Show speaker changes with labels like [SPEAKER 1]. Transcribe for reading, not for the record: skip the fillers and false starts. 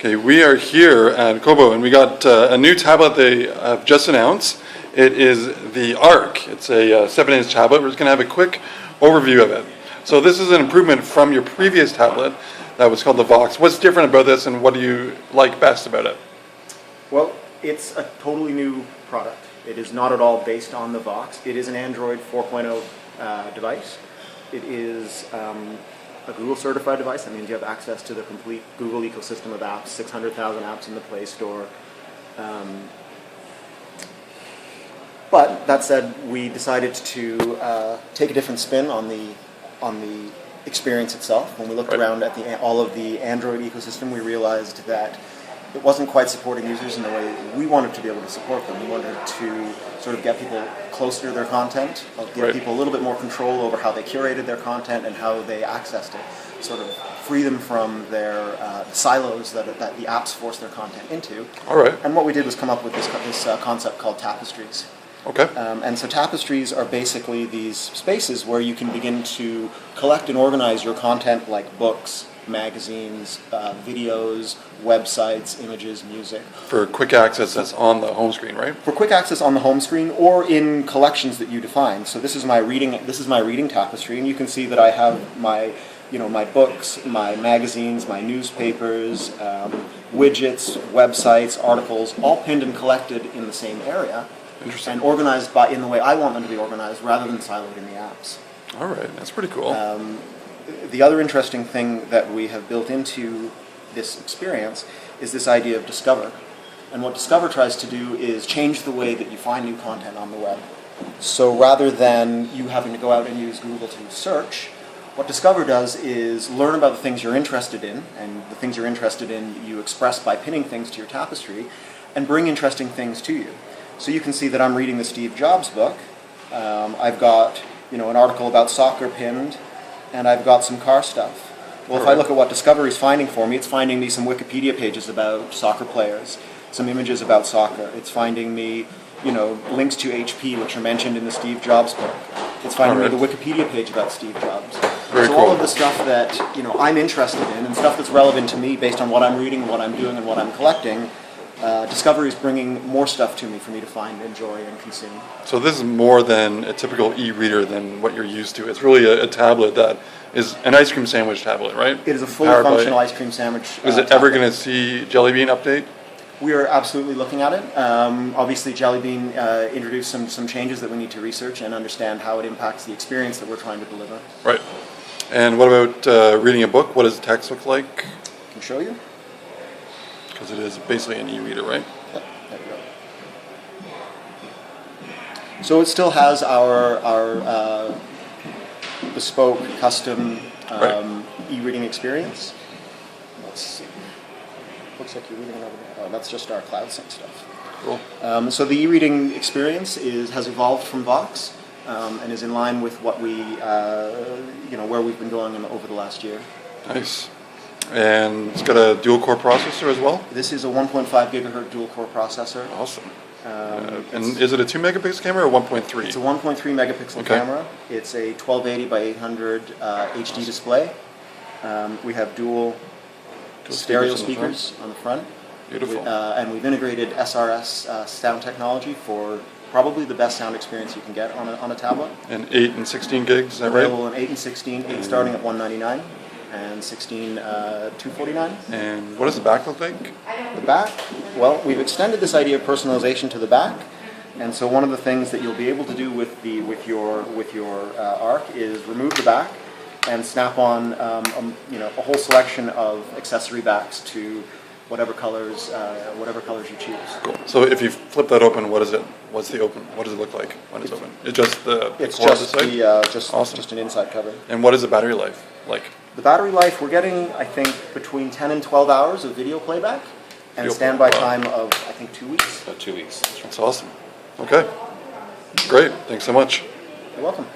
[SPEAKER 1] Okay, we are here at Kobo, and we got a new tablet they have just announced. It is the Arc. It's a 7-inch tablet. We're just going to have a quick overview of it. So this is an improvement from your previous tablet that was called the Vox. What's different about this, and what do you like best about it?
[SPEAKER 2] Well, it's a totally new product. It is not at all based on the Vox. It is an Android 4.0 device. It is a Google certified device. That means you have access to the complete Google ecosystem of apps, 600,000 apps in the Play Store. But that said, we decided to take a different spin on the experience itself. When we looked around at all of the Android ecosystem, we realized that it wasn't quite supporting users in the way we wanted to be able to support them. We wanted to sort of get people closer to their content, give people a little bit more control over how they curated their content and how they accessed it, sort of free them from their silos that the apps force their content into.
[SPEAKER 1] All right.
[SPEAKER 2] And what we did was come up with this concept called tapestries.
[SPEAKER 1] Okay.
[SPEAKER 2] And so tapestries are basically these spaces where you can begin to collect and organize your content, like books, magazines, videos, websites, images, music.
[SPEAKER 1] For quick access, that's on the home screen, right?
[SPEAKER 2] For quick access on the home screen or in collections that you define. So this is my reading tapestry, and you can see that I have my books, my magazines, my newspapers, widgets, websites, articles, all pinned and collected in the same area.
[SPEAKER 1] Interesting.
[SPEAKER 2] And organized in the way I want them to be organized, rather than siloed in the apps.
[SPEAKER 1] All right, that's pretty cool.
[SPEAKER 2] The other interesting thing that we have built into this experience is this idea of Discover. And what Discover tries to do is change the way that you find new content on the web. So rather than you having to go out and use Google to search, what Discover does is learn about the things you're interested in, and the things you're interested in you express by pinning things to your tapestry, and bring interesting things to you. So you can see that I'm reading the Steve Jobs book. I've got an article about soccer pinned, and I've got some car stuff. Well, if I look at what Discovery's finding for me, it's finding me some Wikipedia pages about soccer players, some images about soccer. It's finding me, links to HP, which are mentioned in the Steve Jobs book. It's finding me the Wikipedia page about Steve Jobs.
[SPEAKER 1] Very
[SPEAKER 2] so
[SPEAKER 1] cool.
[SPEAKER 2] All of the stuff that I'm interested in, and stuff that's relevant to me based on what I'm reading, what I'm doing, and what I'm collecting, Discovery is bringing more stuff to me for me to find, enjoy, and consume.
[SPEAKER 1] So this is more than a typical e-reader than what you're used to. It's really a tablet that is an ice cream sandwich tablet, right?
[SPEAKER 2] It is a fully functional ice cream sandwich.
[SPEAKER 1] Is it ever going to see Jelly Bean update?
[SPEAKER 2] We are absolutely looking at it. Obviously, Jelly Bean introduced some changes that we need to research and understand how it impacts the experience that we're trying to deliver.
[SPEAKER 1] Right. And what about reading a book? What does the text look like?
[SPEAKER 2] I can show you.
[SPEAKER 1] Because it is basically an e-reader, right?
[SPEAKER 2] Yep, there we go. So it still has our bespoke, custom e-reading experience. Let's see. Looks like you're reading it over there. Oh, that's just our cloud sync stuff.
[SPEAKER 1] Cool.
[SPEAKER 2] So the e-reading experience has evolved from Vox and is in line with what we, where we've been going over the last year.
[SPEAKER 1] Nice. And it's got a dual-core processor as well?
[SPEAKER 2] This is a 1.5 gigahertz dual-core processor.
[SPEAKER 1] Awesome. And is it a 2 megapixel camera or 1.3?
[SPEAKER 2] It's a 1.3 megapixel camera. It's a 1280 by 800 HD display. We have dual stereo speakers on the front.
[SPEAKER 1] Beautiful.
[SPEAKER 2] And we've integrated SRS sound technology for probably the best sound experience you can get on a tablet.
[SPEAKER 1] And 8 and 16 gigs, is that right?
[SPEAKER 2] Available in 8 and 16, 8 starting at $199 and 16 $249.
[SPEAKER 1] And what does the back look like?
[SPEAKER 2] The back, well, we've extended this idea of personalization to the back, and so one of the things that you'll be able to do with your Arc is remove the back and snap on a whole selection of accessory backs to whatever colors you choose.
[SPEAKER 1] Cool. So if you flip that open, what does it look like when it's open? It's just the core of the site? Awesome.
[SPEAKER 2] Just an inside cover.
[SPEAKER 1] And what is the battery life like?
[SPEAKER 2] The battery life, we're getting, I think, between 10 and 12 hours of video playback and standby time of, I think, 2 weeks.
[SPEAKER 3] About 2 weeks.
[SPEAKER 1] That's awesome. Okay. Great. Thanks so much.
[SPEAKER 2] You're welcome.